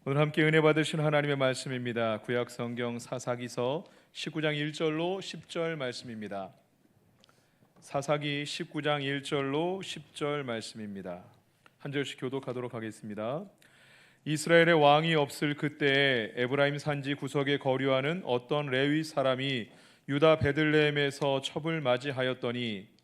오늘 함께 은혜 받으신 하나님의 말씀입니다. 구약 성경 사사기서 19장 1절로 10절 말씀입니다. 사사기 19장 1절로 10절 말씀입니다. 한 절씩 교독하도록 하겠습니다. 이스라엘의 왕이 없을 그때에 에브라임 산지 구석에 거류하는 어떤 레위 사람이 유다 베들레헴에서 첩을 맞이하였더니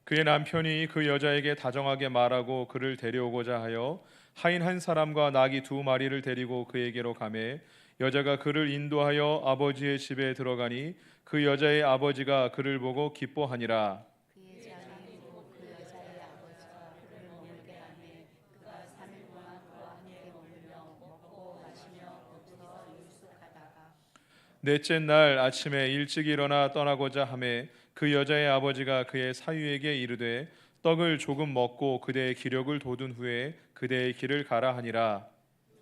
그의 남편이 그 여자에게 다정하게 말하고 그를 데려오고자 하여 하인 한 사람과 나귀 2마리를 데리고 그에게로 가매 여자가 그를 인도하여 아버지의 집에 들어가니 그 여자의 아버지가 그를 보고 기뻐하니라. 그의 장인이고 그 여자의 아버지가 그를 머물게 하매 그가 3일 동안 그와 함께 머물며 먹고 마시며 거기서 유숙하다가 넷째 날 아침에 일찍 일어나 떠나고자 하매 그 여자의 아버지가 그의 사위에게 이르되 떡을 조금 먹고 그대의 기력을 돋운 후에 그대의 길을 가라 하니라.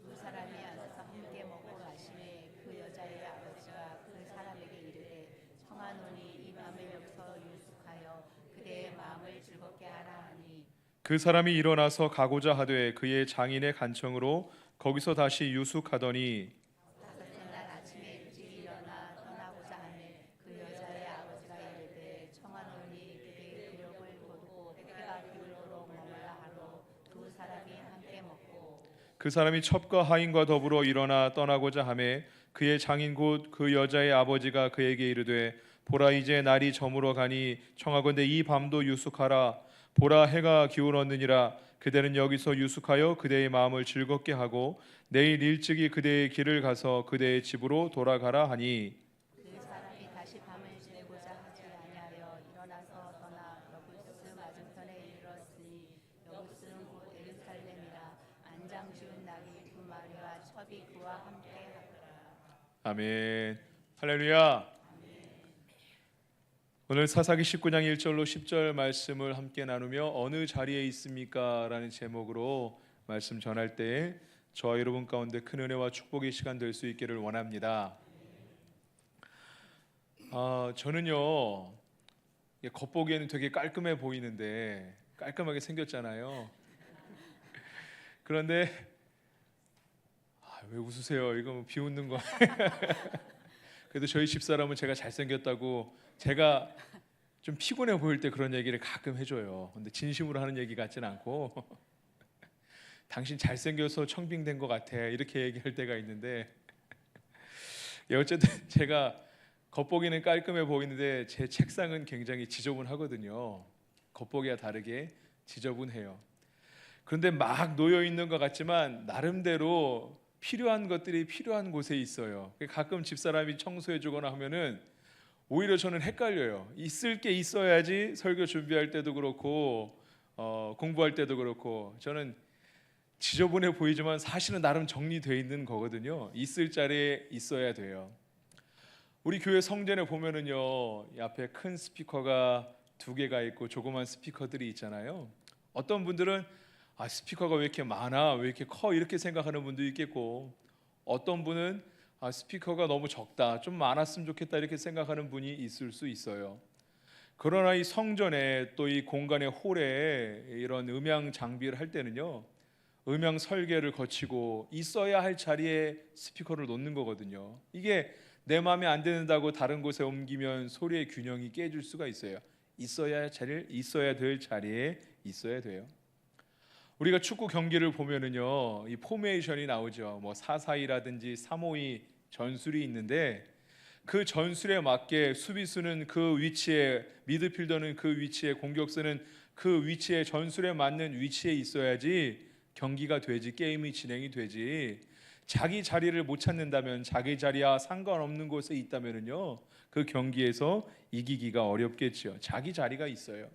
두 사람이 앉아서 함께 먹고 마시매 그 여자의 아버지가 그 사람에게 이르되 청하노니 이 밤을 여기서 유숙하여 그대의 마음을 즐겁게 하라 하니 그 사람이 일어나서 가고자 하되 그의 장인의 간청으로 거기서 다시 유숙하더니 다섯째 날 아침에 일찍 일어나 떠나고자 하매 그 여자의 아버지가 이르되 청하노니 그대의 기력을 거두고 해가 기울도록 머물라 하로 두 사람이 함께 먹고 그 사람이 첩과 하인과 더불어 일어나 떠나고자 하매 그의 장인 곧 그 여자의 아버지가 그에게 이르되 보라 이제 날이 저물어 가니 청하건대 이 밤도 유숙하라. 보라 해가 기울었느니라. 그대는 여기서 유숙하여 그대의 마음을 즐겁게 하고 내일 일찍이 그대의 길을 가서 그대의 집으로 돌아가라 하니 그 사람이 다시 밤을 지내고자 하지 아니하여 일어나서 떠나 여부스 맞은편에 이르렀으니 여부스는 곧 예루살렘이라. 안장 지은 나귀 2마리와 첩이 그와 함께 하더라. 아멘. 할렐루야. 오늘 사사기 19장 1절로 10절 말씀을 함께 나누며 어느 자리에 있습니까? 라는 제목으로 말씀 전할 때 저와 여러분 가운데 큰 은혜와 축복의 시간 될 수 있기를 원합니다. 저는요 겉보기에는 되게 깔끔해 보이는데 깔끔하게 생겼잖아요. 그런데 왜 웃으세요? 이거 뭐 비웃는 거. 그래도 저희 집사람은 제가 잘생겼다고 제가 좀 피곤해 보일 때 그런 얘기를 가끔 해줘요. 근데 진심으로 하는 얘기 같지는 않고 당신 잘생겨서 청빙된 것 같아 이렇게 얘기할 때가 있는데 어쨌든 제가 겉보기는 깔끔해 보이는데 제 책상은 굉장히 지저분하거든요. 겉보기와 다르게 지저분해요. 그런데 막 놓여 있는 것 같지만 나름대로 필요한 것들이 필요한 곳에 있어요. 가끔 집사람이 청소해 주거나 하면은 오히려 저는 헷갈려요. 있을 게 있어야지 설교 준비할 때도 그렇고 공부할 때도 그렇고 저는 지저분해 보이지만 사실은 나름 정리되어 있는 거거든요. 있을 자리에 있어야 돼요. 우리 교회 성전에 보면은요 이 앞에 큰 스피커가 2개가 있고 조그만 스피커들이 있잖아요. 어떤 분들은 스피커가 왜 이렇게 많아? 왜 이렇게 커? 이렇게 생각하는 분도 있겠고 어떤 분은 스피커가 너무 적다. 좀 많았으면 좋겠다. 이렇게 생각하는 분이 있을 수 있어요. 그러나 이 성전에 또 이 공간의 홀에 이런 음향 장비를 할 때는요. 음향 설계를 거치고 있어야 할 자리에 스피커를 놓는 거거든요. 이게 내 마음에 안 드는다고 다른 곳에 옮기면 소리의 균형이 깨질 수가 있어요. 있어야 될 자리에 있어야 돼요. 우리가 축구 경기를 보면은요, 이 포메이션이 나오죠. 뭐 4-4-2라든지 3-5-2 전술이 있는데 그 전술에 맞게 수비수는 그 위치에, 미드필더는 그 위치에, 공격수는 그 위치에 전술에 맞는 위치에 있어야지 경기가 되지, 게임이 진행이 되지. 자기 자리를 못 찾는다면, 자기 자리와 상관없는 곳에 있다면은요, 그 경기에서 이기기가 어렵겠죠. 자기 자리가 있어요.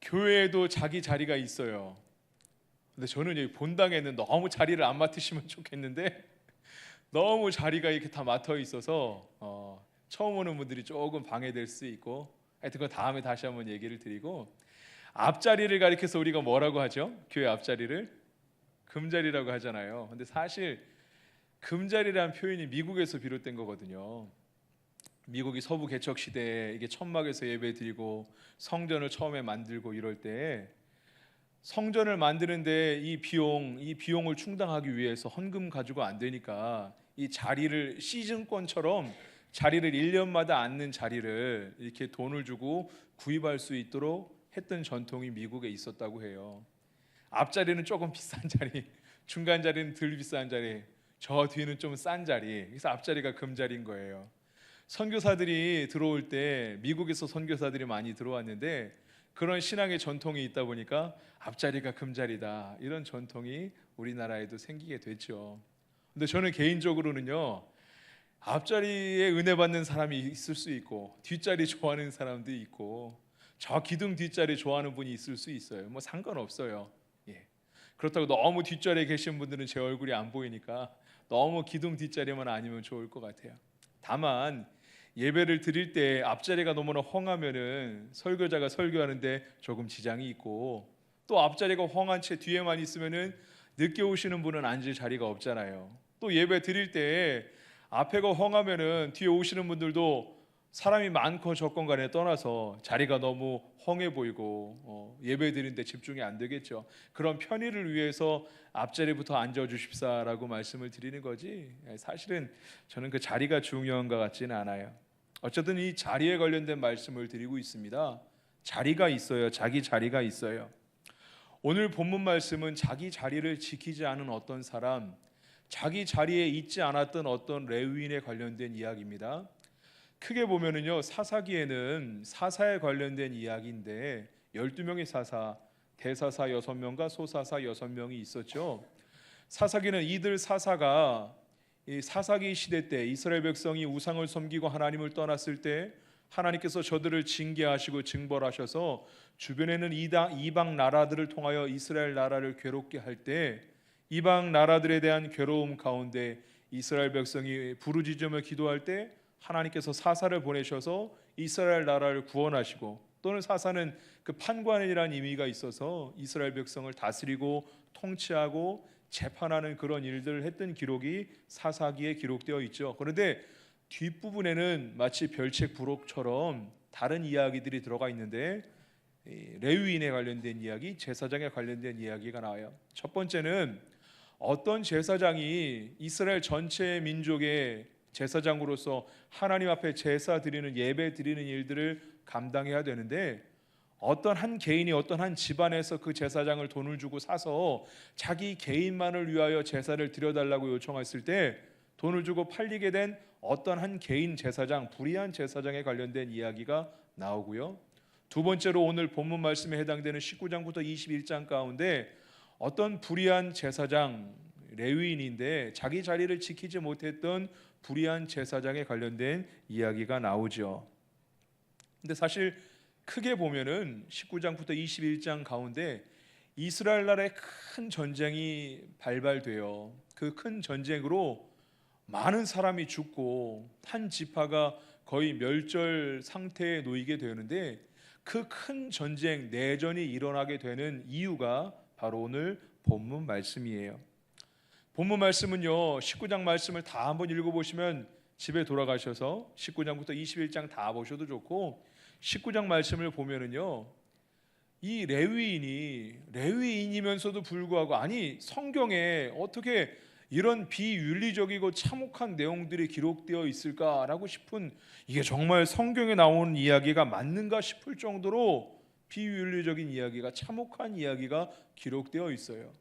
교회에도 자기 자리가 있어요. 근데 저는 여기 본당에는 너무 자리를 안 맡으시면 좋겠는데 너무 자리가 이렇게 다 맡아 있어서 처음 오는 분들이 조금 방해될 수 있고 하여튼 그 다음에 다시 한번 얘기를 드리고 앞자리를 가리켜서 우리가 뭐라고 하죠? 교회 앞자리를 금자리라고 하잖아요. 근데 사실 금자리라는 표현이 미국에서 비롯된 거거든요. 미국이 서부 개척 시대에 이게 천막에서 예배드리고 성전을 처음에 만들고 이럴 때 성전을 만드는데 이 비용을 충당하기 위해서 헌금 가지고 안 되니까 이 자리를 시즌권처럼 자리를 1년마다 앉는 자리를 이렇게 돈을 주고 구입할 수 있도록 했던 전통이 미국에 있었다고 해요. 앞자리는 조금 비싼 자리, 중간 자리는 덜 비싼 자리, 저 뒤는 좀 싼 자리. 그래서 앞자리가 금자리인 거예요. 선교사들이 들어올 때 미국에서 선교사들이 많이 들어왔는데 그런 신앙의 전통이 있다 보니까 앞자리가 금자리다 이런 전통이 우리나라에도 생기게 됐죠. 근데 저는 개인적으로는요, 앞자리에 은혜 받는 사람이 있을 수 있고 뒷자리 좋아하는 사람도 있고 저 기둥 뒷자리 좋아하는 분이 있을 수 있어요. 뭐 상관없어요. 예. 그렇다고 너무 뒷자리에 계신 분들은 제 얼굴이 안 보이니까 너무 기둥 뒷자리만 아니면 좋을 것 같아요. 다만 예배를 드릴 때 앞자리가 너무나 헝하면은 설교자가 설교하는데 조금 지장이 있고, 또 앞자리가 헝한 채 뒤에만 있으면은 늦게 오시는 분은 앉을 자리가 없잖아요. 또 예배 드릴 때 앞에가 헝하면은 뒤에 오시는 분들도 사람이 많고 적건 간에 떠나서 자리가 너무 헝해 보이고 예배 드리는데 집중이 안 되겠죠. 그런 편의를 위해서 앞자리부터 앉아 주십사라고 말씀을 드리는 거지, 사실은 저는 그 자리가 중요한 것 같지는 않아요. 어쨌든 이 자리에 관련된 말씀을 드리고 있습니다. 자리가 있어요. 자기 자리가 있어요. 오늘 본문 말씀은 자기 자리를 지키지 않은 어떤 사람, 자기 자리에 있지 않았던 어떤 레위인에 관련된 이야기입니다. 크게 보면은요, 사사기에는 사사에 관련된 이야기인데 12명의 사사, 대사사 6명과 소사사 6명이 있었죠. 사사기는 이들 사사가 이 사사기 시대 때 이스라엘 백성이 우상을 섬기고 하나님을 떠났을 때 하나님께서 저들을 징계하시고 징벌하셔서 주변에는 이방 나라들을 통하여 이스라엘 나라를 괴롭게 할 때 이방 나라들에 대한 괴로움 가운데 이스라엘 백성이 부르짖으며 기도할 때 하나님께서 사사를 보내셔서 이스라엘 나라를 구원하시고, 또는 사사는 그 판관이라는 의미가 있어서 이스라엘 백성을 다스리고 통치하고 재판하는 그런 일들을 했던 기록이 사사기에 기록되어 있죠. 그런데 뒷부분에는 마치 별책 부록처럼 다른 이야기들이 들어가 있는데 레위인에 관련된 이야기, 제사장에 관련된 이야기가 나와요. 첫 번째는 어떤 제사장이 이스라엘 전체 민족의 제사장으로서 하나님 앞에 제사 드리는, 예배 드리는 일들을 감당해야 되는데, 어떤 한 개인이 어떤 한 집안에서 그 제사장을 돈을 주고 사서 자기 개인만을 위하여 제사를 드려달라고 요청했을 때 돈을 주고 팔리게 된 어떤 한 개인 제사장, 불의한 제사장에 관련된 이야기가 나오고요. 두 번째로 오늘 본문 말씀에 해당되는 19장부터 21장 가운데 어떤 불의한 제사장, 레위인인데 자기 자리를 지키지 못했던 불의한 제사장에 관련된 이야기가 나오죠. 근데 사실 크게 보면은 19장부터 21장 가운데 이스라엘 나라의 큰 전쟁이 발발돼요. 그 큰 전쟁으로 많은 사람이 죽고 한 지파가 거의 멸절 상태에 놓이게 되는데, 그 큰 전쟁, 내전이 일어나게 되는 이유가 바로 오늘 본문 말씀이에요. 본문 말씀은요, 19장 말씀을 다 한번 읽어보시면 집에 돌아가셔서 19장부터 21장 다 보셔도 좋고, 19장 말씀을 보면은요, 이 레위인이면서도 불구하고, 아니 성경에 어떻게 이런 비윤리적이고 참혹한 내용들이 기록되어 있을까라고 싶은, 이게 정말 성경에 나오는 이야기가 맞는가 싶을 정도로 비윤리적인 이야기가, 참혹한 이야기가 기록되어 있어요.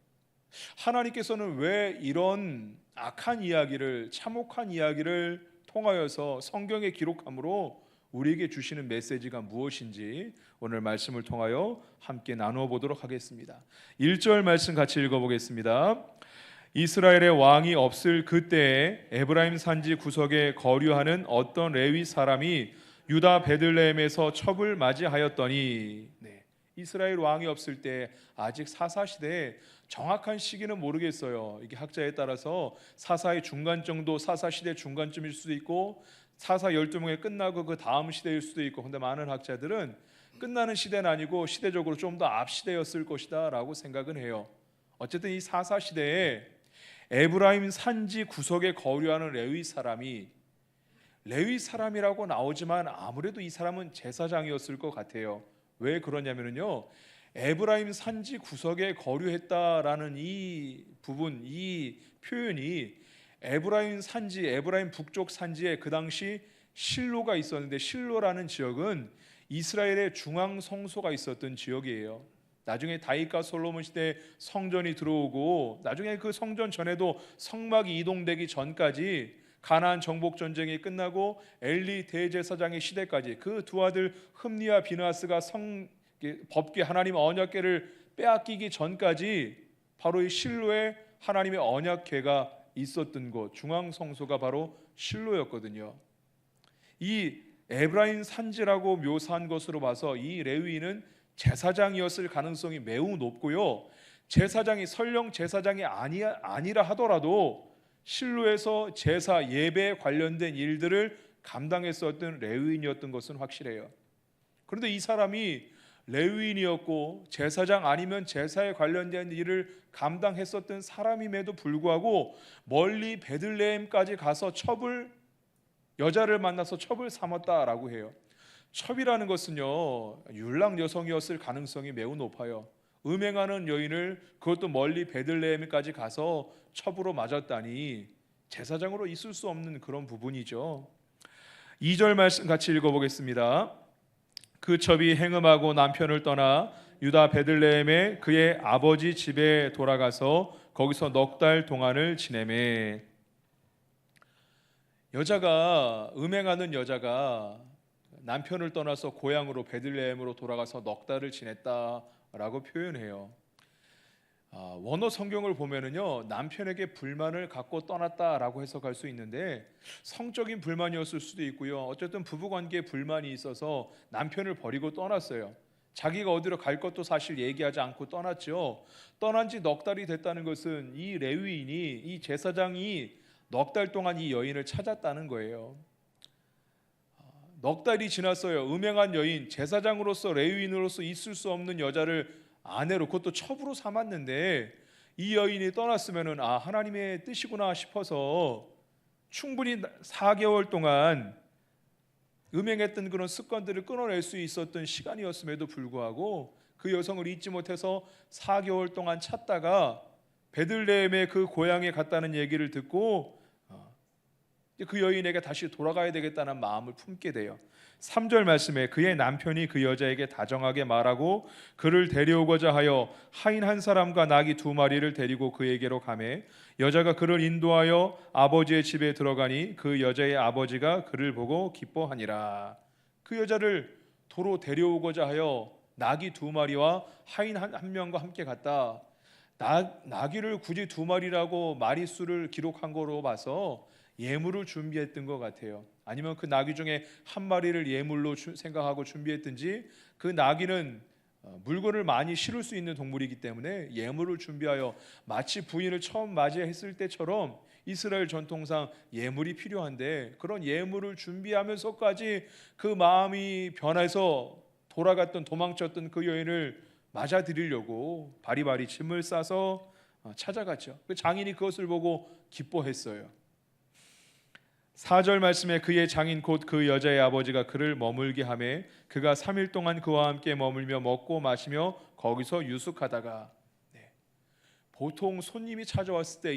하나님께서는 왜 이런 악한 이야기를, 참혹한 이야기를 통하여서 성경에 기록함으로 우리에게 주시는 메시지가 무엇인지 오늘 말씀을 통하여 함께 나누어 보도록 하겠습니다. 1절 말씀 같이 읽어보겠습니다. 이스라엘의 왕이 없을 그때에 에브라임 산지 구석에 거류하는 어떤 레위 사람이 유다 베들레헴에서 첩을 맞이하였더니, 이스라엘 왕이 없을 때, 아직 사사 시대에 정확한 시기는 모르겠어요. 이게 학자에 따라서 사사의 중간 정도, 사사 시대 중간쯤일 수도 있고 사사 12명이 끝나고 그 다음 시대일 수도 있고, 근데 많은 학자들은 끝나는 시대는 아니고 시대적으로 좀 더 앞 시대였을 것이다 라고 생각은 해요. 어쨌든 이 사사 시대에 에브라임 산지 구석에 거류하는 레위 사람이, 레위 사람이라고 나오지만 아무래도 이 사람은 제사장이었을 것 같아요. 왜 그러냐면요, 에브라임 산지 구석에 거류했다라는 이 부분, 이 표현이 에브라임 산지, 에브라임 북쪽 산지에 그 당시 실로가 있었는데, 실로라는 지역은 이스라엘의 중앙 성소가 있었던 지역이에요. 나중에 다윗과 솔로몬 시대에 성전이 들어오고, 나중에 그 성전 전에도 성막이 이동되기 전까지, 가나안 정복 전쟁이 끝나고 엘리 대제사장의 시대까지 그 두 아들 흠니와 비느하스가 법궤, 하나님의 언약궤를 빼앗기기 전까지 바로 이 실로에 하나님의 언약궤가 있었던 곳, 중앙 성소가 바로 실로였거든요. 이 에브라임 산지라고 묘사한 것으로 봐서 이 레위인은 제사장이었을 가능성이 매우 높고요, 제사장이 설령 제사장이 아니라 하더라도 실로에서 제사 예배에 관련된 일들을 감당했었던 레위인이었던 것은 확실해요. 그런데 이 사람이 레위인이었고 제사장 아니면 제사에 관련된 일을 감당했었던 사람임에도 불구하고 멀리 베들레헴까지 가서 여자를 만나서 첩을 삼았다라고 해요. 첩이라는 것은요, 율랑 여성이었을 가능성이 매우 높아요. 음행하는 여인을 그것도 멀리 베들레헴까지 가서 첩으로 맞았다니 제사장으로 있을 수 없는 그런 부분이죠. 2절 말씀 같이 읽어보겠습니다. 그 첩이 행음하고 남편을 떠나 유다 베들레헴에 그의 아버지 집에 돌아가서 거기서 넉 달 동안을 지내매. 음행하는 여자가 남편을 떠나서 고향으로 베들레헴으로 돌아가서 넉 달을 지냈다라고 표현해요. 원어 성경을 보면은요, 남편에게 불만을 갖고 떠났다라고 해석할 수 있는데, 성적인 불만이었을 수도 있고요, 어쨌든 부부관계에 불만이 있어서 남편을 버리고 떠났어요. 자기가 어디로 갈 것도 사실 얘기하지 않고 떠났죠. 떠난 지 넉 달이 됐다는 것은 이 레위인이, 이 제사장이 넉 달 동안 이 여인을 찾았다는 거예요. 넉 달이 지났어요. 음행한 여인, 제사장으로서 레위인으로서 있을 수 없는 여자를 아내로, 그것도 첩으로 삼았는데, 이 여인이 떠났으면은 하나님의 뜻이구나 싶어서 충분히 4개월 동안 음행했던 그런 습관들을 끊어낼 수 있었던 시간이었음에도 불구하고 그 여성을 잊지 못해서 4개월 동안 찾다가 베들레헴의 그 고향에 갔다는 얘기를 듣고 그 여인에게 다시 돌아가야 되겠다는 마음을 품게 돼요. 3절 말씀에 그의 남편이 그 여자에게 다정하게 말하고 그를 데려오고자 하여 하인 한 사람과 나귀 2마리를 데리고 그에게로 가매 여자가 그를 인도하여 아버지의 집에 들어가니 그 여자의 아버지가 그를 보고 기뻐하니라. 그 여자를 도로 데려오고자 하여 나귀 2마리와 하인 한 명과 함께 갔다. 나귀를 굳이 2마리라고 마리수를 기록한 거로 봐서 예물을 준비했던 것 같아요. 아니면 그 나귀 중에 한 마리를 예물로 생각하고 준비했든지, 그 나귀는 물건을 많이 실을 수 있는 동물이기 때문에 예물을 준비하여, 마치 부인을 처음 맞이했을 때처럼 이스라엘 전통상 예물이 필요한데, 그런 예물을 준비하면서까지 그 마음이 변해서 도망쳤던 그 여인을 맞아들이려고 바리바리 짐을 싸서 찾아갔죠. 그 장인이 그것을 보고 기뻐했어요. 4절 말씀에 그의 장인 곧 그 여자의 아버지가 그를 머물게 하매 그가 3일 동안 그와 함께 머물며 먹고 마시며 거기서 유숙하다가. 보통 손님이 찾아왔을 때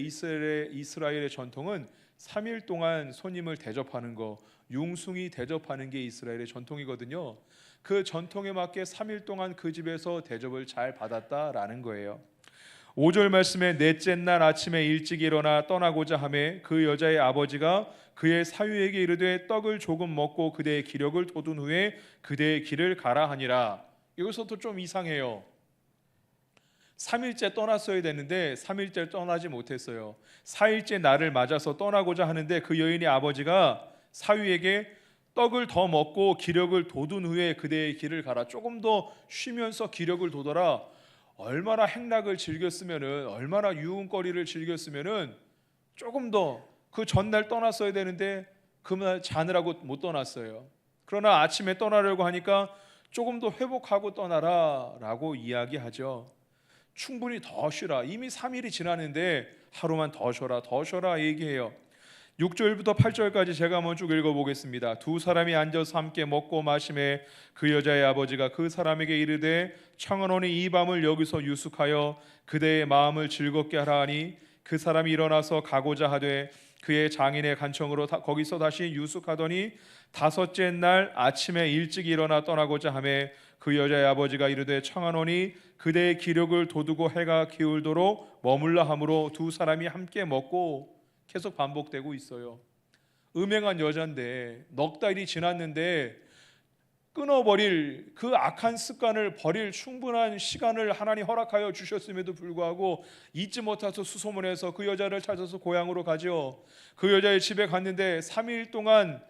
이스라엘의 전통은 3일 동안 손님을 대접하는 거, 융숭이 대접하는 게 이스라엘의 전통이거든요. 그 전통에 맞게 3일 동안 그 집에서 대접을 잘 받았다라는 거예요. 5절 말씀에 넷째 날 아침에 일찍 일어나 떠나고자 하매 그 여자의 아버지가 그의 사위에게 이르되 떡을 조금 먹고 그대의 기력을 돋운 후에 그대의 길을 가라 하니라. 여기서도 좀 이상해요. 3일째 떠났어야 되는데 3일째 떠나지 못했어요. 4일째 날을 맞아서 떠나고자 하는데 그 여인의 아버지가 사위에게 떡을 더 먹고 기력을 돋운 후에 그대의 길을 가라. 조금 더 쉬면서 기력을 돋아라. 얼마나 행락을 즐겼으면은, 얼마나 유흥거리를 즐겼으면은 조금 더, 그 전날 떠났어야 되는데 그날 자느라고 못 떠났어요. 그러나 아침에 떠나려고 하니까 조금 더 회복하고 떠나라라고 이야기하죠. 충분히 더 쉬라. 이미 3일이 지났는데 하루만 더 쉬어라 얘기해요. 6절부터 8절까지 제가 한번 쭉 읽어보겠습니다. 두 사람이 앉아서 함께 먹고 마시매 그 여자의 아버지가 그 사람에게 이르되 청하노니 이 밤을 여기서 유숙하여 그대의 마음을 즐겁게 하라 하니 그 사람이 일어나서 가고자 하되 그의 장인의 간청으로 거기서 다시 유숙하더니 다섯째 날 아침에 일찍 일어나 떠나고자 하매 그 여자의 아버지가 이르되 청하노니 그대의 기력을 돋우고 해가 기울도록 머물라 하므로 두 사람이 함께 먹고. 계속 반복되고 있어요. 음행한 여자인데 넉 달이 지났는데 끊어버릴 그 악한 습관을 버릴 충분한 시간을 하나님 허락하여 주셨음에도 불구하고 잊지 못해서 수소문해서 그 여자를 찾아서 고향으로 가죠. 그 여자의 집에 갔는데 3일 동안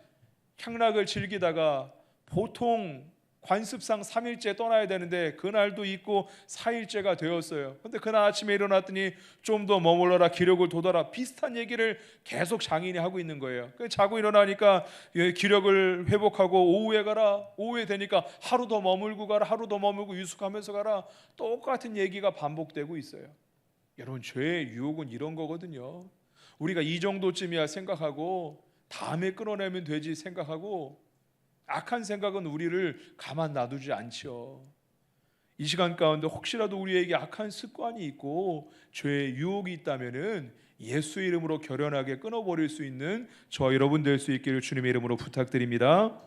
향락을 즐기다가 보통 관습상 3일째 떠나야 되는데 그날도 있고 4일째가 되었어요. 근데 그날 아침에 일어났더니 좀 더 머물러라, 기력을 돋아라, 비슷한 얘기를 계속 장인이 하고 있는 거예요. 자고 일어나니까 기력을 회복하고 오후에 가라, 오후에 되니까 하루 더 머물고 가라, 하루 더 머물고 유숙하면서 가라, 똑같은 얘기가 반복되고 있어요. 여러분, 죄의 유혹은 이런 거거든요. 우리가 이 정도쯤이야 생각하고 다음에 끊어내면 되지 생각하고 악한 생각은 우리를 가만 놔두지 않죠. 이 시간 가운데 혹시라도 우리에게 악한 습관이 있고 죄의 유혹이 있다면은 예수의 이름으로 결연하게 끊어버릴 수 있는 저 여러분 될 수 있기를 주님의 이름으로 부탁드립니다.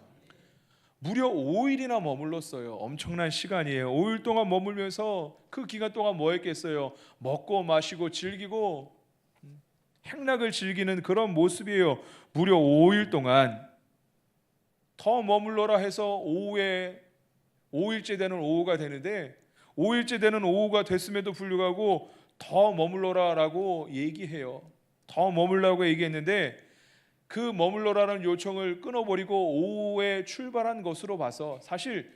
무려 5일이나 머물렀어요. 엄청난 시간이에요. 5일 동안 머물면서 그 기간 동안 뭐 했겠어요? 먹고 마시고 즐기고 행락을 즐기는 그런 모습이에요. 무려 5일 동안. 더 머물러라 해서 오후에 5일째 되는 오후가 되는데 5일째 되는 오후가 됐음에도 불구하고 더 머물러라라고 얘기해요. 더 머물라고 얘기했는데 그 머물러라는 요청을 끊어버리고 오후에 출발한 것으로 봐서 사실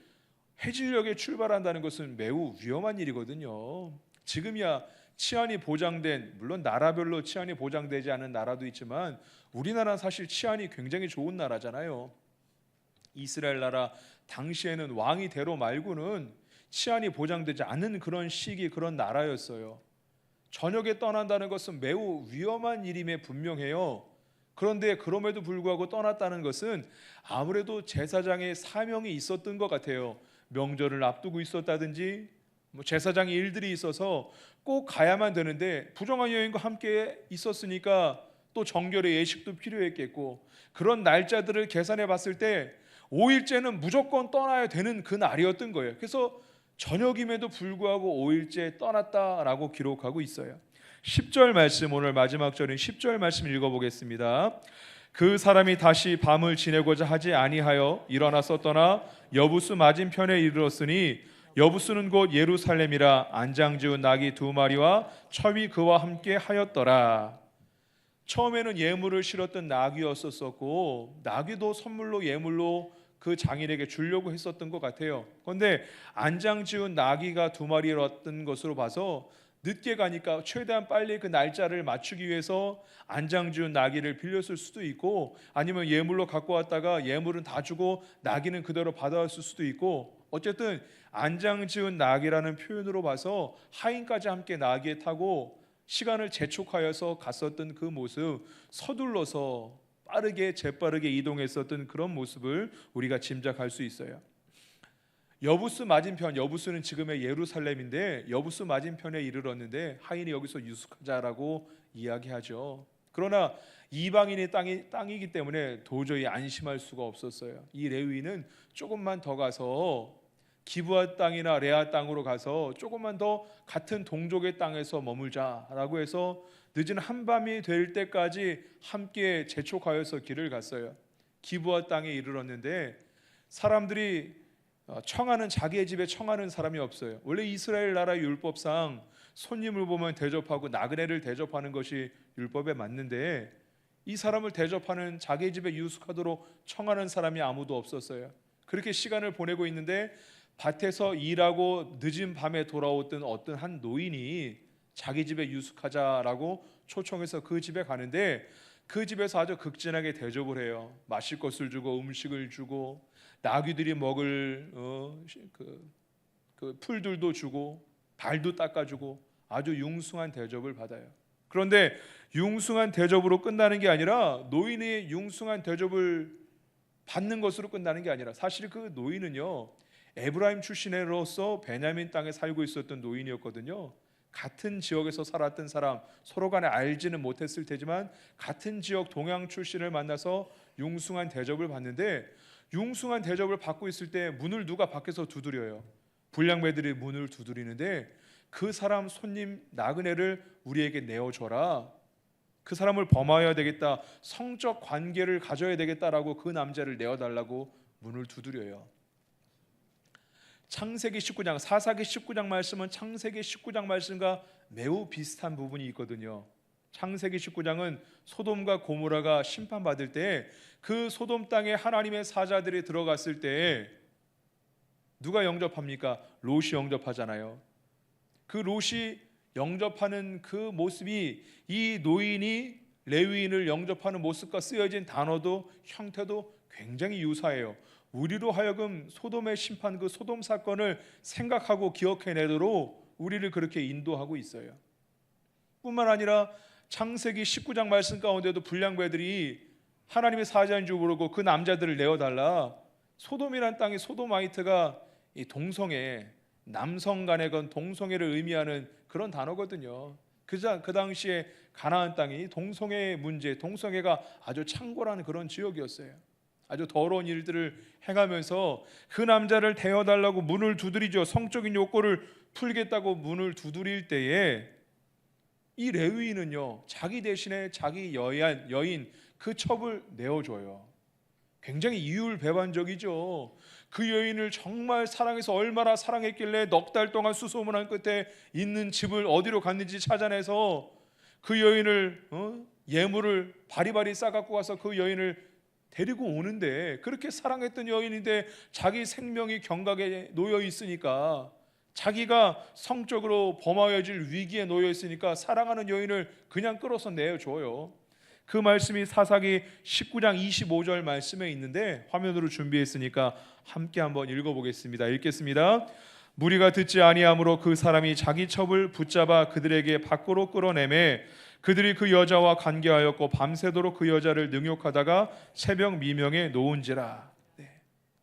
해질녘에 출발한다는 것은 매우 위험한 일이거든요. 지금이야 치안이 보장된, 물론 나라별로 치안이 보장되지 않은 나라도 있지만 우리나라는 사실 치안이 굉장히 좋은 나라잖아요. 이스라엘 나라 당시에는 왕이 대로 말고는 치안이 보장되지 않은 그런 시기, 그런 나라였어요. 저녁에 떠난다는 것은 매우 위험한 일임에 분명해요. 그런데 그럼에도 불구하고 떠났다는 것은 아무래도 제사장의 사명이 있었던 것 같아요. 명절을 앞두고 있었다든지 제사장의 일들이 있어서 꼭 가야만 되는데 부정한 여인과 함께 있었으니까 또 정결의 예식도 필요했겠고 그런 날짜들을 계산해 봤을 때 5일째는 무조건 떠나야 되는 그 날이었던 거예요. 그래서 저녁임에도 불구하고 5일째 떠났다라고 기록하고 있어요. 10절 말씀, 오늘 마지막 절인 10절 말씀 읽어보겠습니다. 그 사람이 다시 밤을 지내고자 하지 아니하여 일어나서 떠나 여부스 맞은편에 이르렀으니 여부스는 곧 예루살렘이라 안장지은 낙이 2마리와 첩이 그와 함께 하였더라. 처음에는 예물을 실었던 나귀였었고 나귀도 선물로 예물로 그 장인에게 주려고 했었던 것 같아요. 그런데 안장 지은 나귀가 2마리였던 것으로 봐서 늦게 가니까 최대한 빨리 그 날짜를 맞추기 위해서 안장 지은 나귀를 빌렸을 수도 있고 아니면 예물로 갖고 왔다가 예물은 다 주고 나귀는 그대로 받아왔을 수도 있고 어쨌든 안장 지은 나귀라는 표현으로 봐서 하인까지 함께 나귀에 타고 시간을 재촉하여서 갔었던 그 모습, 서둘러서 빠르게 재빠르게 이동했었던 그런 모습을 우리가 짐작할 수 있어요. 여부스 맞은편, 여부스는 지금의 예루살렘인데 여부스 맞은편에 이르렀는데 하인이 여기서 유숙하자라고 이야기하죠. 그러나 이방인의 땅이기 때문에 도저히 안심할 수가 없었어요. 이 레위인은 조금만 더 가서 기브아 땅이나 레아 땅으로 가서 조금만 더 같은 동족의 땅에서 머물자라고 해서 늦은 한밤이 될 때까지 함께 재촉하여서 길을 갔어요. 기브아 땅에 이르렀는데 사람들이 청하는 자기의 집에 청하는 사람이 없어요. 원래 이스라엘 나라 율법상 손님을 보면 대접하고 나그네를 대접하는 것이 율법에 맞는데 이 사람을 대접하는 자기의 집에 유숙하도록 청하는 사람이 아무도 없었어요. 그렇게 시간을 보내고 있는데 밭에서 일하고 늦은 밤에 돌아오던 어떤 한 노인이 자기 집에 유숙하자라고 초청해서 그 집에 가는데 그 집에서 아주 극진하게 대접을 해요. 마실 것을 주고 음식을 주고 나귀들이 먹을 그 풀들도 주고 발도 닦아주고 아주 융숭한 대접을 받아요. 그런데 융숭한 대접으로 끝나는 게 아니라 노인의 융숭한 대접을 받는 것으로 끝나는 게 아니라 사실 그 노인은요 에브라임 출신으로서 베냐민 땅에 살고 있었던 노인이었거든요. 같은 지역에서 살았던 사람, 서로 간에 알지는 못했을 테지만 같은 지역 동양 출신을 만나서 융숭한 대접을 받는데, 융숭한 대접을 받고 있을 때 문을 누가 밖에서 두드려요. 불량배들이 문을 두드리는데 그 사람 손님 나그네를 우리에게 내어줘라, 그 사람을 범하여야 되겠다, 성적 관계를 가져야 되겠다라고 그 남자를 내어달라고 문을 두드려요. 창세기 19장, 사사기 19장 말씀은 창세기 19장 말씀과 매우 비슷한 부분이 있거든요. 창세기 19장은 소돔과 고모라가 심판받을 때 그 소돔 땅에 하나님의 사자들이 들어갔을 때 누가 영접합니까? 롯이 영접하잖아요. 그 롯이 영접하는 그 모습이 이 노인이 레위인을 영접하는 모습과 쓰여진 단어도 형태도 굉장히 유사해요. 우리로 하여금 소돔의 심판, 그 소돔 사건을 생각하고 기억해내도록 우리를 그렇게 인도하고 있어요. 뿐만 아니라 창세기 19장 말씀 가운데도 불량배들이 하나님의 사자인 줄 모르고 그 남자들을 내어달라, 소돔이란 땅이 소도마이트가 이 동성애, 남성 간의 건 동성애를 의미하는 그런 단어거든요. 그 당시에 가나안 땅이 동성애 문제, 동성애가 아주 창궐한 그런 지역이었어요. 아주 더러운 일들을 행하면서 그 남자를 데려달라고 문을 두드리죠. 성적인 욕구를 풀겠다고 문을 두드릴 때에 이 레위인은요 자기 대신에 자기 여인 그 첩을 내어줘요. 굉장히 이율배반적이죠. 그 여인을 정말 사랑해서 얼마나 사랑했길래 넉 달 동안 수소문한 끝에 있는 집을 어디로 갔는지 찾아내서 그 여인을 예물을 바리바리 싸갖고 가서 그 여인을 데리고 오는데, 그렇게 사랑했던 여인인데 자기 생명이 경각에 놓여 있으니까, 자기가 성적으로 범하여질 위기에 놓여 있으니까 사랑하는 여인을 그냥 끌어서 내어줘요. 그 말씀이 사사기 19장 25절 말씀에 있는데 화면으로 준비했으니까 함께 한번 읽어보겠습니다. 읽겠습니다. 무리가 듣지 아니하므로 그 사람이 자기 첩을 붙잡아 그들에게 밖으로 끌어내매 그들이 그 여자와 관계하였고 밤새도록 그 여자를 능욕하다가 새벽 미명에 놓은지라.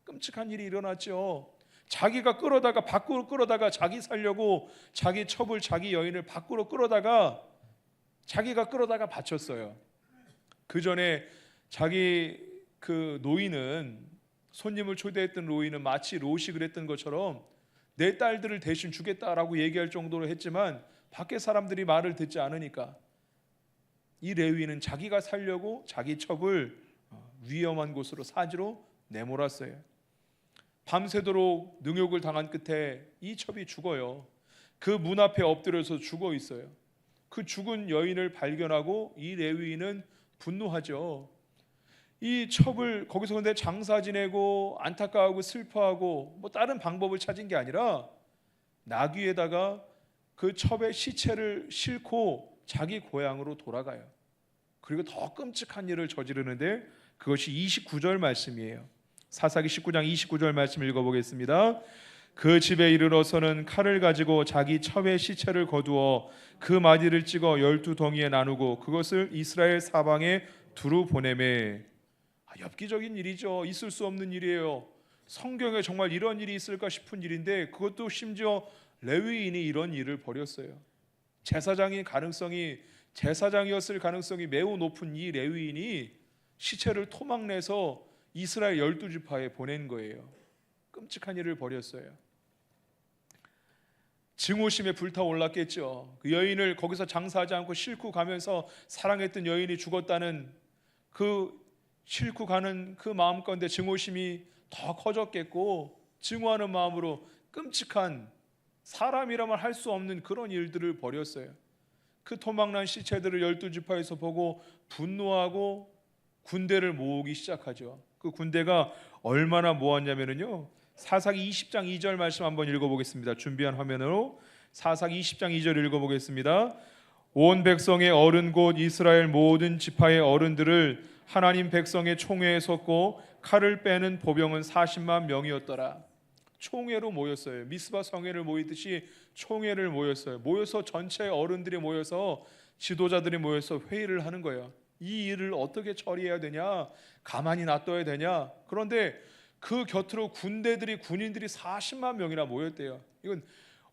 끔찍한 일이 일어났죠. 자기가 끌어다가 밖으로 끌어다가 자기 살려고 자기 첩을, 자기 여인을 밖으로 끌어다가 자기가 끌어다가 바쳤어요. 그 전에 자기 그 노인은, 손님을 초대했던 노인은 마치 롯이 그랬던 것처럼 내 딸들을 대신 주겠다라고 얘기할 정도로 했지만 밖에 사람들이 말을 듣지 않으니까 이 레위인은 자기가 살려고 자기 첩을 위험한 곳으로 사지로 내몰았어요. 밤새도록 능욕을 당한 끝에 이 첩이 죽어요. 그 문 앞에 엎드려서 죽어 있어요. 그 죽은 여인을 발견하고 이 레위인은 분노하죠. 이 첩을 거기서 근데 장사 지내고 안타까워하고 슬퍼하고 뭐 다른 방법을 찾은 게 아니라 나귀에다가 그 첩의 시체를 싣고 자기 고향으로 돌아가요. 그리고 더 끔찍한 일을 저지르는데 그것이 29절 말씀이에요. 사사기 19장 29절 말씀 읽어보겠습니다. 그 집에 이르러서는 칼을 가지고 자기 첩의 시체를 거두어 그 마디를 찍어 12덩이에 나누고 그것을 이스라엘 사방에 두루 보내매. 엽기적인 일이죠. 있을 수 없는 일이에요. 성경에 정말 이런 일이 있을까 싶은 일인데 그것도 심지어 레위인이 이런 일을 벌였어요. 제사장이었을 가능성이 매우 높은 이 레위인이 시체를 토막내서 이스라엘 12지파에 보낸 거예요. 끔찍한 일을 벌였어요. 증오심에 불타올랐겠죠. 그 여인을 거기서 장사하지 않고 싣고 가면서 사랑했던 여인이 죽었다는 그 싣고 가는 그 마음 가운데 증오심이 더 커졌겠고, 증오하는 마음으로 끔찍한, 사람이라면 할 수 없는 그런 일들을 벌였어요. 그 토막난 시체들을 12지파에서 보고 분노하고 군대를 모으기 시작하죠. 그 군대가 얼마나 모았냐면요, 사사기 20장 2절 말씀 한번 읽어보겠습니다. 준비한 화면으로 사사기 20장 2절 읽어보겠습니다. 온 백성의 어른 곧 이스라엘 모든 지파의 어른들을 하나님 백성의 총회에 섰고 칼을 빼는 보병은 40만 명이었더라. 총회로 모였어요. 미스바 성회를 모이듯이 총회를 모였어요. 모여서 전체 어른들이 모여서 지도자들이 모여서 회의를 하는 거예요. 이 일을 어떻게 처리해야 되냐, 가만히 놔둬야 되냐. 그런데 그 곁으로 군인들이 40만 명이나 모였대요. 이건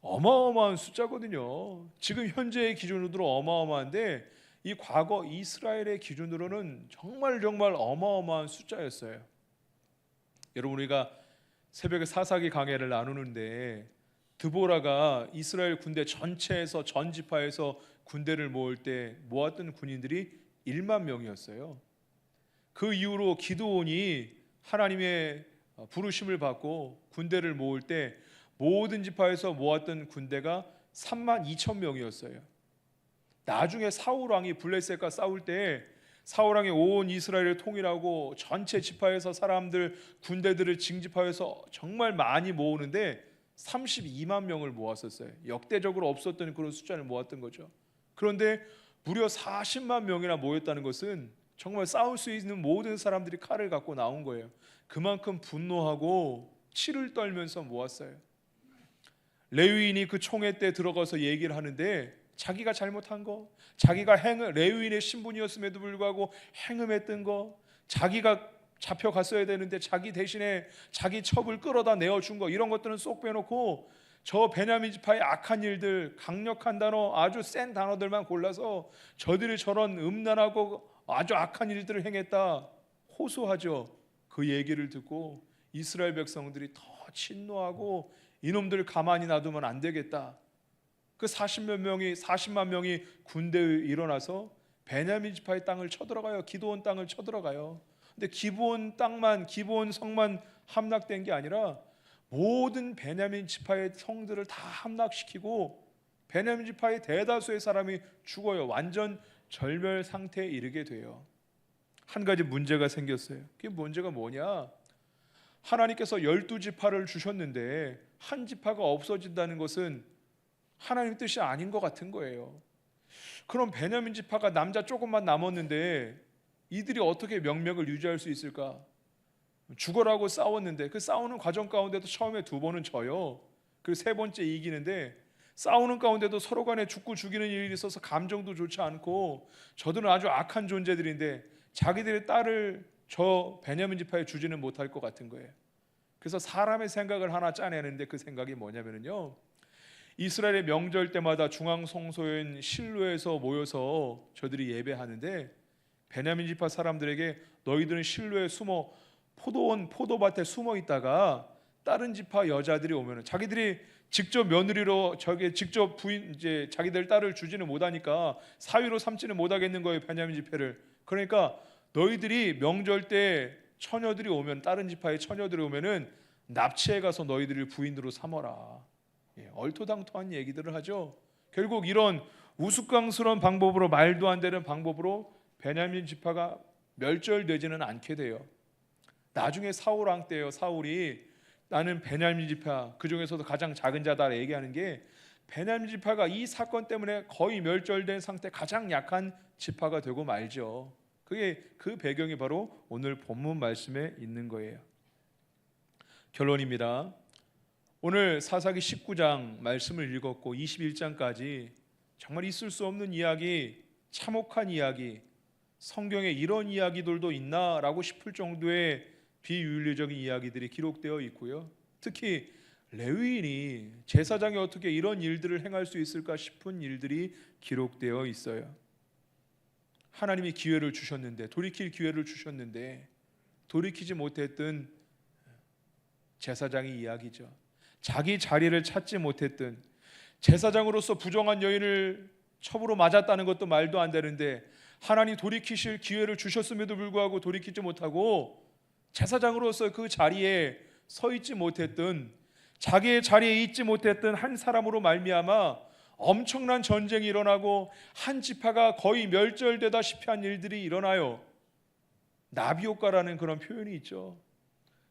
어마어마한 숫자거든요. 지금 현재의 기준으로 어마어마한데 이 과거 이스라엘의 기준으로는 정말 어마어마한 숫자였어요. 여러분, 우리가 새벽에 사사기 강해를 나누는데 드보라가 이스라엘 군대 전체에서 전 지파에서 군대를 모을 때 모았던 군인들이 1만 명이었어요. 그 이후로 기드온이 하나님의 부르심을 받고 군대를 모을 때 모든 지파에서 모았던 군대가 3만 2천 명이었어요. 나중에 사울 왕이 블레셋과 싸울 때 사울 왕이 온 이스라엘을 통일하고 전체 지파에서 사람들 군대들을 징집하여서 정말 많이 모으는데 32만 명을 모았었어요. 역대적으로 없었던 그런 숫자를 모았던 거죠. 그런데 무려 40만 명이나 모였다는 것은 정말 싸울 수 있는 모든 사람들이 칼을 갖고 나온 거예요. 그만큼 분노하고 치를 떨면서 모았어요. 레위인이 그 총회 때 들어가서 얘기를 하는데 자기가 잘못한 거, 자기가 레위인의 신분이었음에도 불구하고 행음했던 거, 자기가 잡혀갔어야 되는데 자기 대신에 자기 첩을 끌어다 내어준 거, 이런 것들은 쏙 빼놓고 저 베냐민 지파의 악한 일들, 강력한 단어, 아주 센 단어들만 골라서 저들이 저런 음란하고 아주 악한 일들을 행했다 호소하죠. 그 얘기를 듣고 이스라엘 백성들이 더 진노하고 이놈들 가만히 놔두면 안 되겠다. 그 40만 명이 군대에 일어나서 베냐민 지파의 땅을 쳐들어가요. 기드온 땅을 쳐들어가요. 근데 기브온 성만 함락된 게 아니라 모든 베냐민 지파의 성들을 다 함락시키고 베냐민 지파의 대다수의 사람이 죽어요. 완전 절멸 상태에 이르게 돼요. 한 가지 문제가 생겼어요. 그게 문제가 뭐냐? 하나님께서 12지파를 주셨는데 한 지파가 없어진다는 것은 하나님 뜻이 아닌 것 같은 거예요. 그럼 베냐민 지파가 남자 조금만 남았는데 이들이 어떻게 명맥을 유지할 수 있을까? 죽어라고 싸웠는데 그 싸우는 과정 가운데도 처음에 2번은 져요. 그리고 3번째 이기는데 싸우는 가운데도 서로 간에 죽고 죽이는 일이 있어서 감정도 좋지 않고 저들은 아주 악한 존재들인데 자기들의 딸을 저 베냐민 지파에 주지는 못할 것 같은 거예요. 그래서 사람의 생각을 하나 짜내는데 그 생각이 뭐냐면요, 이스라엘의 명절 때마다 중앙 성소인 실로에서 모여서 저들이 예배하는데 베냐민 지파 사람들에게 너희들은 실로에 숨어 포도밭에 숨어 있다가 다른 지파 여자들이 오면은 자기들이 직접 며느리로 직접 부인 이제 자기들 딸을 주지는 못하니까 사위로 삼지는 못하겠는 거예요, 베냐민 지파를. 그러니까 너희들이 명절 때 처녀들이 오면, 다른 지파의 처녀들이 오면은 납치해 가서 너희들을 부인으로 삼어라. 얼토당토한 얘기들을 하죠. 결국 이런 우스꽝스러운 방법으로, 말도 안 되는 방법으로 베냐민 지파가 멸절되지는 않게 돼요. 나중에 사울 왕 때요, 사울이 나는 베냐민 지파 그 중에서도 가장 작은 자다 얘기하는 게 베냐민 지파가 이 사건 때문에 거의 멸절된 상태, 가장 약한 지파가 되고 말죠. 그게 그 배경이 바로 오늘 본문 말씀에 있는 거예요. 결론입니다. 오늘 사사기 19장 말씀을 읽었고 21장까지 정말 있을 수 없는 이야기, 참혹한 이야기, 성경에 이런 이야기들도 있나라고 싶을 정도의 비윤리적인 이야기들이 기록되어 있고요. 특히 레위인이, 제사장이 어떻게 이런 일들을 행할 수 있을까 싶은 일들이 기록되어 있어요. 하나님이 기회를 주셨는데, 돌이킬 기회를 주셨는데 돌이키지 못했던 제사장의 이야기죠. 자기 자리를 찾지 못했던, 제사장으로서 부정한 여인을 첩으로 맞았다는 것도 말도 안 되는데 하나님 돌이키실 기회를 주셨음에도 불구하고 돌이키지 못하고 제사장으로서 그 자리에 서 있지 못했던, 자기의 자리에 있지 못했던 한 사람으로 말미암아 엄청난 전쟁이 일어나고 한 지파가 거의 멸절되다시피 한 일들이 일어나요. 나비효과라는 그런 표현이 있죠.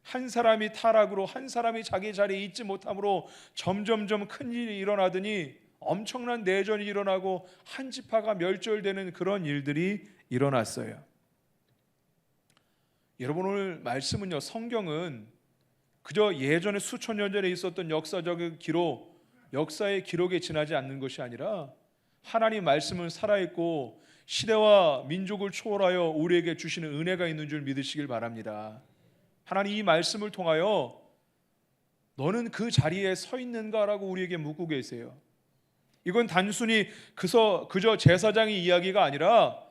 한 사람이 타락으로, 한 사람이 자기 자리에 있지 못함으로 점점점 큰 일이 일어나더니 엄청난 내전이 일어나고 한 지파가 멸절되는 그런 일들이 일어났어요. 여러분, 오늘 말씀은요, 성경은 그저 예전에 수천 년 전에 있었던 역사적인 기록, 역사의 기록에 지나지 않는 것이 아니라 하나님 말씀은 살아있고 시대와 민족을 초월하여 우리에게 주시는 은혜가 있는 줄 믿으시길 바랍니다. 하나님 이 말씀을 통하여 너는 그 자리에 서 있는가라고 우리에게 묻고 계세요. 이건 단순히 그저 제사장의 이야기가 아니라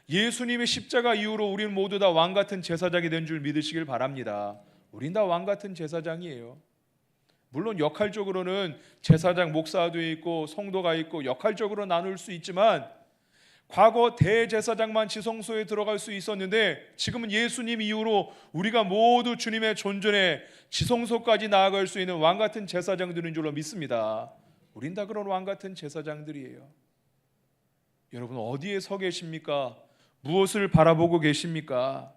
예수님의 십자가 이후로 우리는 모두 다 왕같은 제사장이 된 줄 믿으시길 바랍니다. 우린 다 왕같은 제사장이에요. 물론 역할적으로는 제사장, 목사도 있고 성도가 있고 역할적으로 나눌 수 있지만 과거 대제사장만 지성소에 들어갈 수 있었는데 지금은 예수님 이후로 우리가 모두 주님의 존전에 지성소까지 나아갈 수 있는 왕같은 제사장들인 줄로 믿습니다. 우린 다 그런 왕같은 제사장들이에요. 여러분 어디에 서 계십니까? 무엇을 바라보고 계십니까?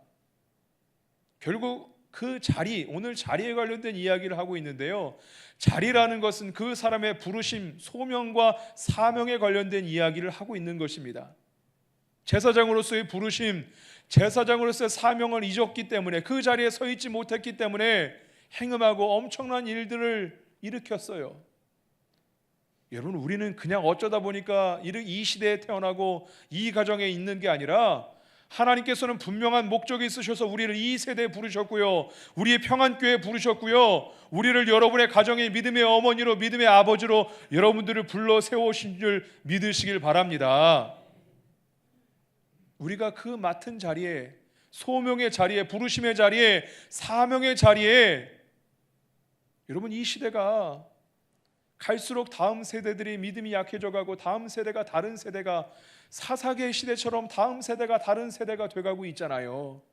결국 그 자리, 오늘 자리에 관련된 이야기를 하고 있는데요, 자리라는 것은 그 사람의 부르심, 소명과 사명에 관련된 이야기를 하고 있는 것입니다. 제사장으로서의 부르심, 제사장으로서의 사명을 잊었기 때문에, 그 자리에 서 있지 못했기 때문에 행음하고 엄청난 일들을 일으켰어요. 여러분 우리는 그냥 어쩌다 보니까 이 시대에 태어나고 이 가정에 있는 게 아니라 하나님께서는 분명한 목적이 있으셔서 우리를 이 세대에 부르셨고요, 우리의 평안교회에 부르셨고요, 우리를 여러분의 가정의 믿음의 어머니로, 믿음의 아버지로 여러분들을 불러 세우신 줄 믿으시길 바랍니다. 우리가 그 맡은 자리에, 소명의 자리에, 부르심의 자리에, 사명의 자리에, 여러분 이 시대가 갈수록 다음 세대들이 믿음이 약해져 가고 다음 세대가 다른 세대가 사사기의 시대처럼 다음 세대가 다른 세대가 돼가고 있잖아요.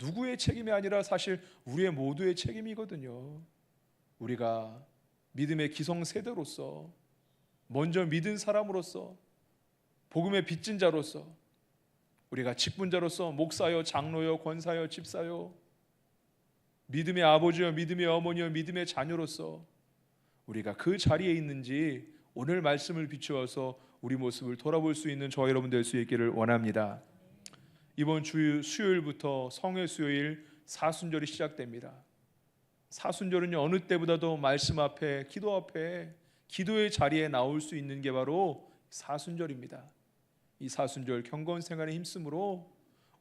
누구의 책임이 아니라 사실 우리의 모두의 책임이거든요. 우리가 믿음의 기성세대로서, 먼저 믿은 사람으로서, 복음의 빚진 자로서, 우리가 직분자로서, 목사여, 장로여, 권사여, 집사여, 믿음의 아버지여, 믿음의 어머니여, 믿음의 자녀로서 우리가 그 자리에 있는지 오늘 말씀을 비추어서 우리 모습을 돌아볼 수 있는 저와 여러분 될 수 있기를 원합니다. 이번 주 수요일부터 성회 수요일 사순절이 시작됩니다. 사순절은요, 어느 때보다도 말씀 앞에, 기도 앞에, 기도의 자리에 나올 수 있는 게 바로 사순절입니다. 이 사순절 경건 생활에 힘쓰므로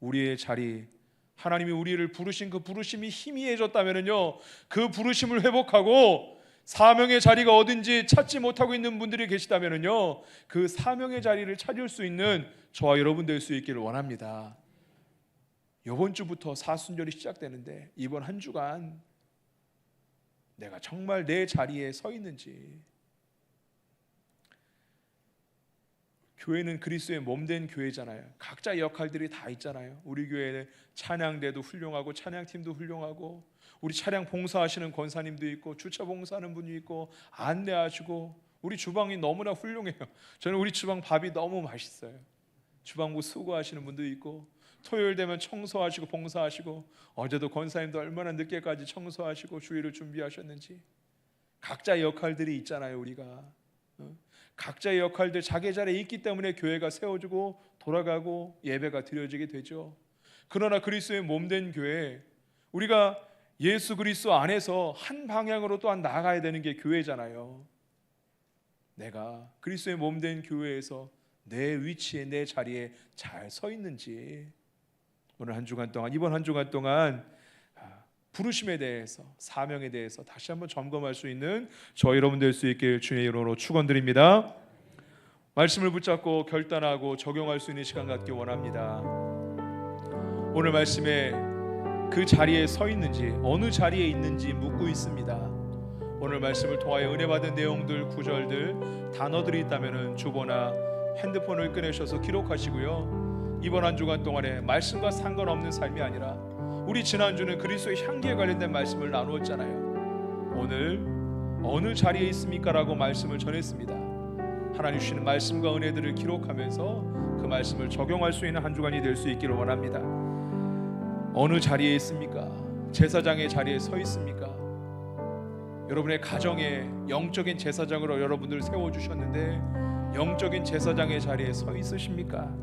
우리의 자리, 하나님이 우리를 부르신 그 부르심이 희미해졌다면요, 그 부르심을 회복하고 사명의 자리가 어딘지 찾지 못하고 있는 분들이 계시다면요, 그 사명의 자리를 찾을 수 있는 저와 여러분 될 수 있기를 원합니다. 이번 주부터 사순절이 시작되는데 이번 한 주간 내가 정말 내 자리에 서 있는지, 교회는 그리스도의 몸된 교회잖아요. 각자의 역할들이 다 있잖아요. 우리 교회는 찬양대도 훌륭하고 찬양팀도 훌륭하고, 우리 차량 봉사하시는 권사님도 있고, 주차 봉사하는 분이 있고, 안내하시고, 우리 주방이 너무나 훌륭해요. 저는 우리 주방 밥이 너무 맛있어요. 주방부 수고하시는 분도 있고, 토요일 되면 청소하시고 봉사하시고, 어제도 권사님도 얼마나 늦게까지 청소하시고 주일을 준비하셨는지. 각자의 역할들이 있잖아요. 우리가 각자의 역할들 자기 자리에 있기 때문에 교회가 세워지고 돌아가고 예배가 드려지게 되죠. 그러나 그리스도의 몸된 교회, 우리가 예수 그리스도 안에서 한 방향으로 또한 나아가야 되는 게 교회잖아요. 내가 그리스도의 몸된 교회에서 내 위치에, 내 자리에 잘 서 있는지, 오늘 한 주간 동안, 이번 한 주간 동안 부르심에 대해서, 사명에 대해서 다시 한번 점검할 수 있는 저 여러분 될 수 있길 주님의 이름으로 축원드립니다. 말씀을 붙잡고 결단하고 적용할 수 있는 시간 갖기 원합니다. 오늘 말씀에 그 자리에 서 있는지, 어느 자리에 있는지 묻고 있습니다. 오늘 말씀을 통하여 은혜 받은 내용들, 구절들, 단어들이 있다면 주보나 핸드폰을 꺼내셔서 기록하시고요, 이번 한 주간 동안에 말씀과 상관없는 삶이 아니라, 우리 지난주는 그리스도의 향기에 관련된 말씀을 나누었잖아요. 오늘 어느 자리에 있습니까? 라고 말씀을 전했습니다. 하나님 주시는 말씀과 은혜들을 기록하면서 그 말씀을 적용할 수 있는 한 주간이 될 수 있기를 원합니다. 어느 자리에 있습니까? 제사장의 자리에 서 있습니까? 여러분의 가정에 영적인 제사장으로 여러분들을 세워주셨는데 영적인 제사장의 자리에 서 있으십니까?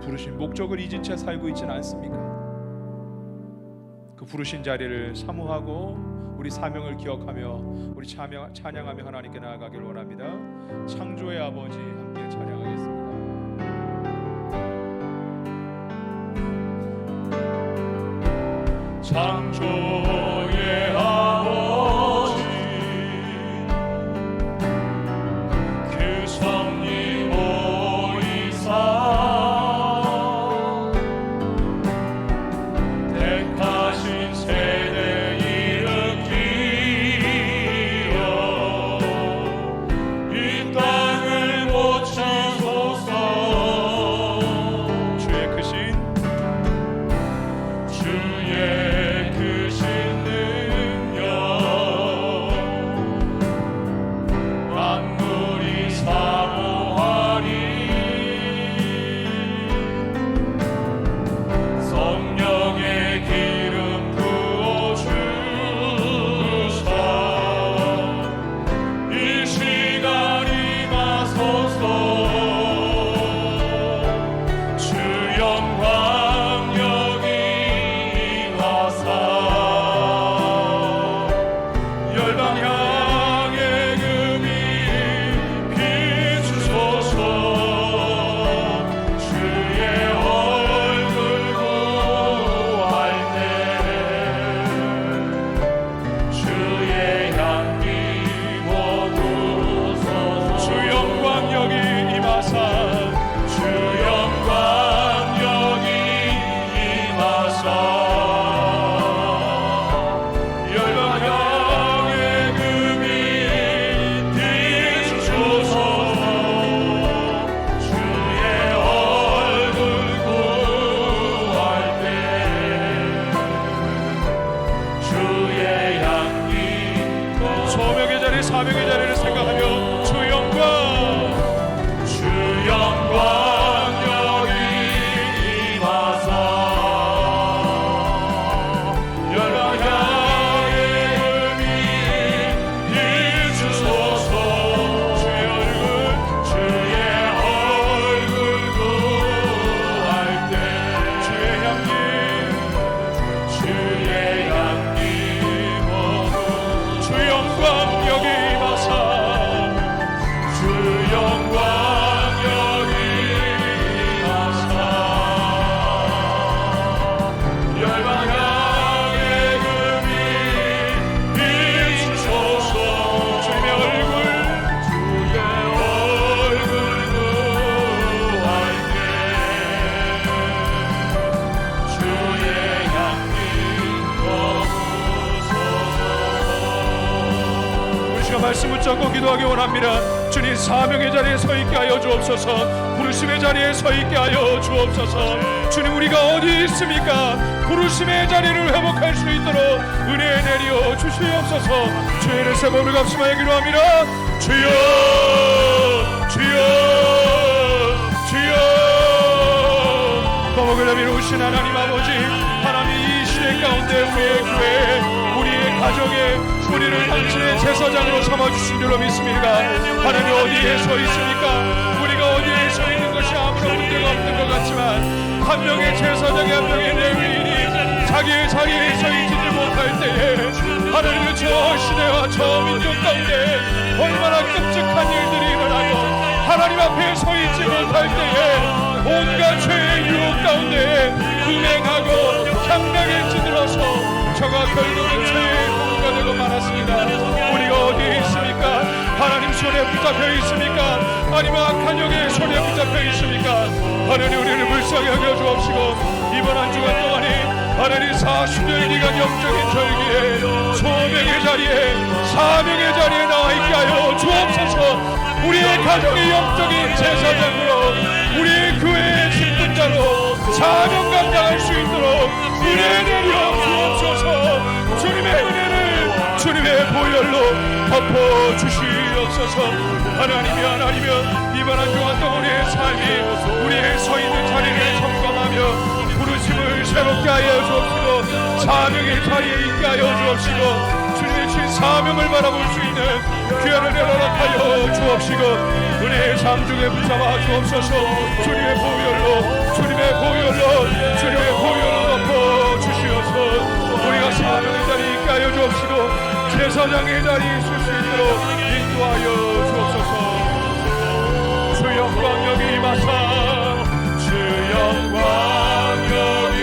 부르신 목적을 잊은 채 살고 있지는 않습니까? 그 부르신 자리를 사모하고 우리 사명을 기억하며 우리 찬양하며 하나님께 나아가길 원합니다. 창조의 아버지 함께 찬양하겠습니다. 창조의 아버지 그 섭리 모이사 택하신 세대 일으키어 이 땅을 고치소서. 주의 크신 만물이 사모하리. 성령의 기름 부어주사 이 시간 임하소서. 주 영광 여기 임하사 열방 향해 금이 비추소서. 주의 얼굴 구할 때 주의 향기 모으소서. 주 영광 여기 임하사 주 영광 여기 임하사 열방 향해 금이 비추소서. 주의 얼굴 구할 때 주의 향기 소명의 자리 사명의 자리를 생각하며 주 영광 여기 임하사 열방 향해 금이 비추소서. 주의 얼굴 구할 때 주의 향기 모두 주 영광 여기 임하사 주 영광 여기 임하사 열방 향해 금이 비추소서. 주의 얼굴 구할 때 주의 향기 머무소서. 우리 시간 말씀 붙잡고 기도하기 원합니다. 주님 사명의 자리에 서 있게 하여 주옵소서. 부르심의 자리에 서 있게 하여 주옵소서. 주님 우리가 어디 있습니까? 부르심의 자리를 회복할 수 있도록 은혜 내려 주시옵소서. 주의 이름 몸을 감사하여 기도합니다. 주여 주여 주여 거목을 이루신 하나님 아버지 하나님 이 시대 가운데 우리의 교회 우리의 가정에 우리를 당신의 제사장으로 삼아주신 줄로 믿습니다. 하나님 어디에 서 있습니까? 우리가 어디에 서 있는 것이 아무런 문제가 없는 것 같지만 한 명의 제사장이 한 명의 레위인이 자기의 자리에 서 있지를 못할 때에 하나님은 저 시대와 저 민족 가운데 얼마나 끔찍한 일들이 일어나고 하나님 앞에 서 있지 못할 때에 온갖 죄의 유혹 가운데 분행하고 향락에 찌들어서 저가 결국은 죄의 도구가 되고 말았습니다. 우리가 어디에 있습니까? 하나님 손에 붙잡혀 있습니까? 아니면 악한 영의 손에 붙잡혀 있습니까? 하나님 우리를 불쌍히 여겨 주옵시고 이번 한 주간 동안에 하나님 40년 기간 영적인 절기에 소명의 자리에 사명의 자리에 나와 있게 하여 주옵소서. 우리의 가정의 영적인 제사장으로 우리의 교회의 직분자로 사명 감당할 수 있도록 은혜 내려 주옵소서. 주님의 은혜를 주님의 보혈로 덮어 주시옵소서. 하나님이여 이번 한 주간 동안 우리의 삶이 우리의 서 있는 자리를 점검하며 부르심을 새롭게 하여 주옵시고 사명의 자리에 있게 하여 주옵시고 주님의 친 사명을 바라볼 수 있는 귀한을 허락하여 주옵시고 은혜의 상중에 붙잡아 주옵소서. 주님의 보혈로 덮어 주시옵소서. 우리가 사명의 자리에 있게 하여 주옵시고 제사장의 자리에 설 수 있도록 인도하여 주옵소서. 주 영광 여기 임하사 주 영광 여기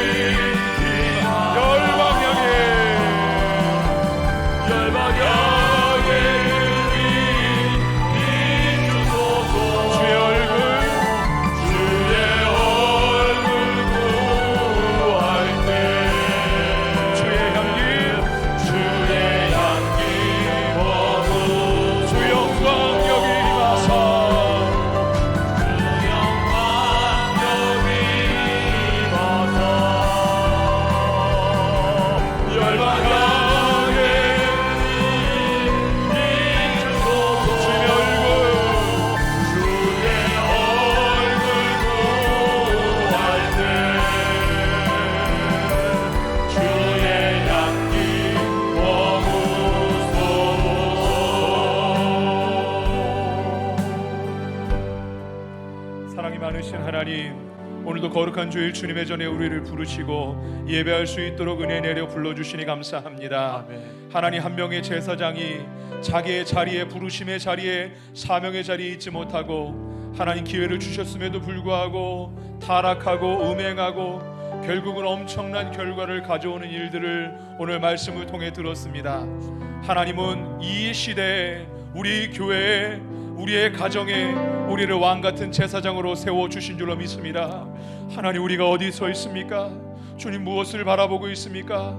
열방역에 비추소서. 주의 얼굴 구할 때 주의 향기 주 영광 여기 임하사 사랑이 많으신 하나님, 오늘도 거룩한 주일 주님의 전에 우리를 부르시고 예배할 수 있도록 은혜 내려 불러주시니 감사합니다. 아멘. 하나님, 한 명의 제사장이 자기의 자리에, 부르심의 자리에, 사명의 자리에 있지 못하고 하나님 기회를 주셨음에도 불구하고 타락하고 음행하고 결국은 엄청난 결과를 가져오는 일들을 오늘 말씀을 통해 들었습니다. 하나님은 이 시대에 우리 교회에, 우리의 가정에 우리를 왕같은 제사장으로 세워주신 줄로 믿습니다. 하나님, 우리가 어디 서 있습니까? 주님, 무엇을 바라보고 있습니까?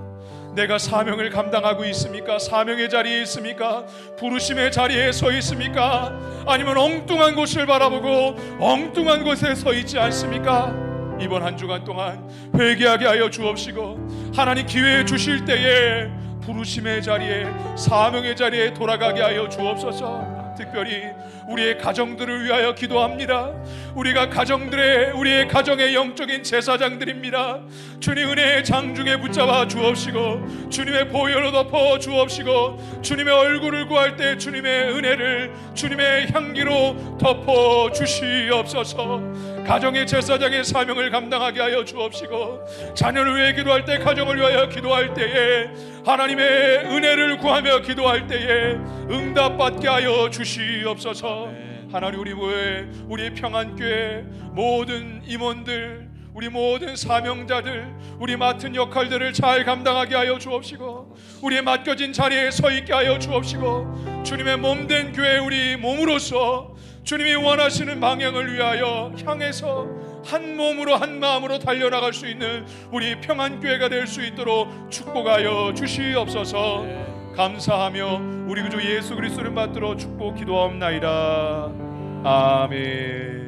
내가 사명을 감당하고 있습니까? 사명의 자리에 있습니까? 부르심의 자리에 서 있습니까? 아니면 엉뚱한 곳을 바라보고 엉뚱한 곳에 서 있지 않습니까? 이번 한 주간 동안 회개하게 하여 주옵시고 하나님, 기회 주실 때에 부르심의 자리에, 사명의 자리에 돌아가게 하여 주옵소서. 특별히 우리의 가정들을 위하여 기도합니다. 우리의 가정의 영적인 제사장들입니다. 주님, 은혜의 장중에 붙잡아 주옵시고 주님의 보혈로 덮어 주옵시고 주님의 얼굴을 구할 때 주님의 은혜를, 주님의 향기로 덮어 주시옵소서. 가정의 제사장의 사명을 감당하게 하여 주옵시고 자녀를 위해 기도할 때, 가정을 위하여 기도할 때에 하나님의 은혜를 구하며 기도할 때에 응답받게 하여 주시옵소서. 하나님, 우리의 평안교회 모든 임원들, 우리 모든 사명자들, 우리 맡은 역할들을 잘 감당하게 하여 주옵시고 우리의 맡겨진 자리에 서 있게 하여 주옵시고 주님의 몸된 교회, 우리 몸으로서 주님이 원하시는 방향을 위하여 향해서 한 몸으로 한 마음으로 달려나갈 수 있는 우리 평안교회가 될 수 있도록 축복하여 주시옵소서. 감사하며 우리 구주 예수 그리스도를 받들어 축복 기도하옵나이다. 아멘.